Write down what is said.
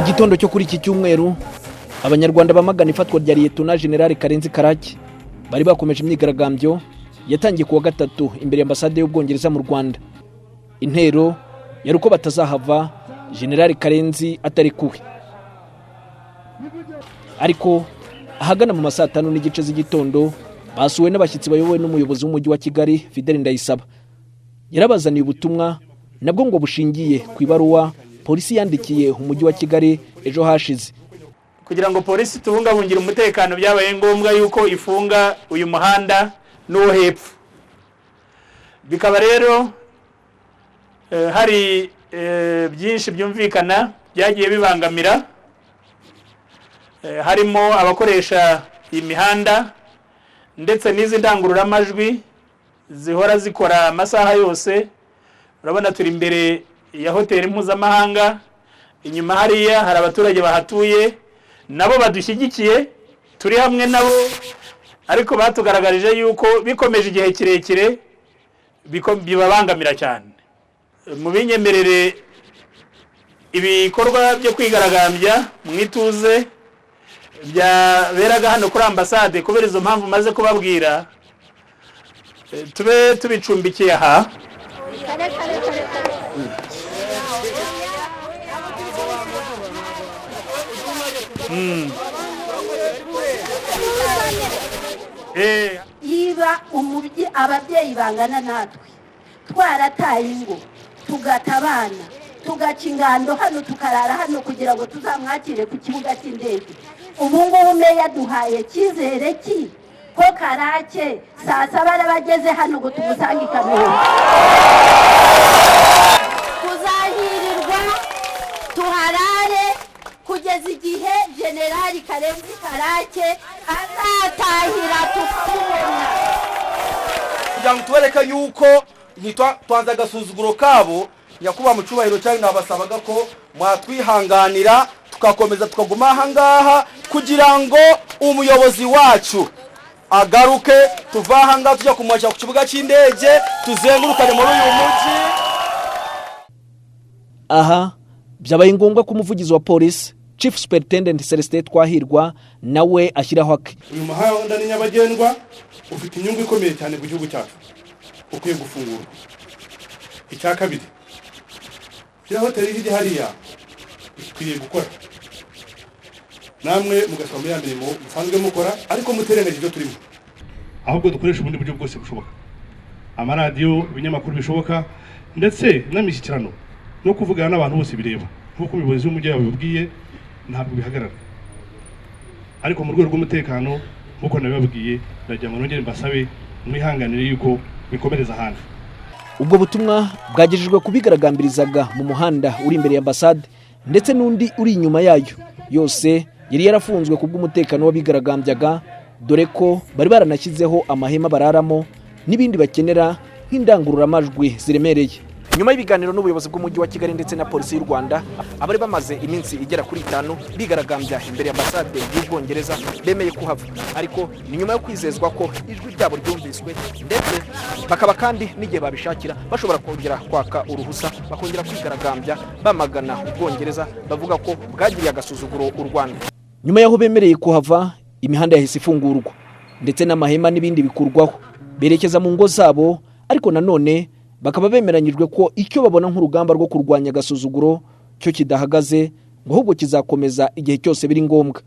gitondo cyo kuri iki cyumweru abanyarwanda bamagana ifatwa rya Liyetona General Karenzi Karake bari bakomeje imyigaragambyo yatangiye kuwa gatatu imbere y'ambasade y'Ubwongereza mu Rwanda. Intero yaruko batazahava General Karenzi atarekuwe. Ariko ahagana mu masaa 5 n'igice z'igitondo basuwe n'abashyitsi bayobowe n'umuyobozi w'umujyi wa Kigali Fidel Ndayisaba. Yarabazaniye ubutumwa nabwo ngo bushingiye ku ibaruwa polisi yandikiye umujyi wa Kigali ejo hashize. Kugira ngo polisi tubungabungira umutekano byabaye ngombwa yuko ifunga uyu muhanda n'uwo hepfo. Bikaba rero hari byinshi byumvikana byagiye bibangamira, harimo abakoresha imihanda ndetse n'izi ndangururamajwi zihora zikora amasaha yose. Urabona turi imbere ya hoteli mpuzamahanga, inyuma hariya hari abaturage bahatuye nabo badushyigikiye, turi hamwe nabo, ariko batugaragarije yuko bikomeje igihe kirekire bibabangamira cyane. Mu binyemerere ibikorwa byo kwigaragambya mwituze byaberaga hano kuri ambasade, kubera izo mpamvu maze kubabwira, tube tubicumbikiye aha. Iba ababyeyi bangana natwe twarataye ingo tugatabana tugaca ingando hano tukarara hano kugira ngo tuzamwakire ku kibuga cy'indege. Ubu ngubu meya duhaye cyizere ki ko Karake saa 7 arabageze hano ngo tumusange Kanombe. Kuzahirirwa tuharare kugeza igihe General Karenzi Karake azatahira tukabona. Kugira ngo tubereka yuko twanze agasuzuguro kabo, nyakuba mu cyubahiro cyane nabasabaga ko mwatwihanganira tukakomeza tukaguma ahangaha kugira ngo umuyobozi wacu agaruke, tuva ahangaha tujya kumwacha ku kibuga cy'indege, tuzengurukane muri uyu mujyi. Aha byabaye ngombwa ko umuvugizi wa polisi Chief Superintendent Celestin Twahirwa nawe ashyiraho ake. Uyu muhanda ni nyabagendwa, ufite inyungu ikomeye cyane ku gihugu cyacu, ukwiye gufungurwa. Icya kabiri, kira hoteli iri hariya ikwiye gukora, namwe mugasaba muri mirimo musanzwe mukora, ariko muterenganya ibyo turimo, ahubwo dukoresha ubundi buryo bwose bushoboka, amaradiyo, ibinyamakuru bishoboka, ndetse n'amishyikirano no kuvugana n'abantu bose bireba. Nk'uko umuyobozi w'umujyi yabibwiye, ntabwo bihagarara, ariko mu rwego rw'umutekano nk'uko nabibabwiye, ndagira ngo nongere mbasabe mwihanganire yuko bikomereza ahandi. Ubwo butumwa bwagejejwe kubigaragambirizaga mu muhanda uri imbere ya ambasade ndetse n'undi uri inyuma yayo. Yose yari yarafunzwe kubw'umutekano w'abigaragambyaga, dore ko bari baranashyizeho amahema bararamo n'ibindi bakenera nk'indangururamajwi ziremereye. Nyuma y'ibiganiro n'ubuyobozi bw'umujyi wa Kigali ndetse na polisi y'u Rwanda, abari bamaze iminsi igera kuri 5 bigaragambya imbere y'ambasade y'Ubwongereza bemeye kuhava, ariko ni nyuma yo kwizezwa ko ijwi ryabo ryumviswe, ndetse bakaba kandi n'igihe babishakira bashobora kongera kwaka uruhusa bakongera kwigaragambya bamagana Ubwongereza, bavuga ko bwagiriye agasuzuguro u Rwanda. Nyuma yaho bemereye kuhava, imihanda yahise ifungurwa ndetse n'amahema n'ibindi bikurwaho, berekeza mu ngo zabo, ariko nanone bakaba bemeranyijwe ko icyo babona nk'urugamba rwo kurwanya agasuzuguro cyo kidahagaze, ngo ahubwo kizakomeza igihe cyose biri ngombwa.